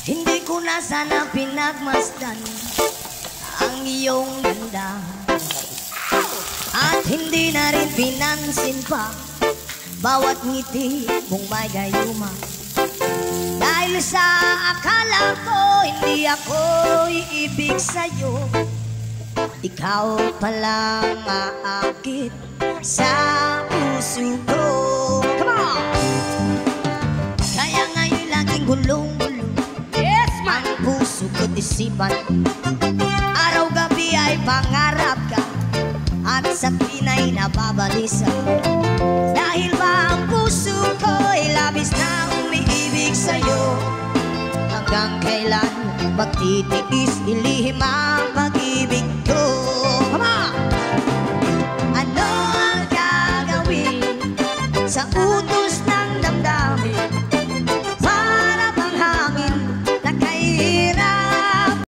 Hindi ko na sana pinagmasdan ang iyong ganda, at hindi na rin pinansin pa bawat ngiti mong may gayuma. Dahil sa akala ko hindi ako iibig sa'yo, ikaw palang aakit sa puso ko. Come on! Kaya ngayon laging gulong-gulong, yes, man, ang puso ko't isipan. Araw-gabi ay pangarap ka at sa pinay nababalisa. Dahil ba ang puso ko ay labis na umiibig sa'yo, hanggang kailan magtitiis ilihim ang pag-ibig ko. Come on!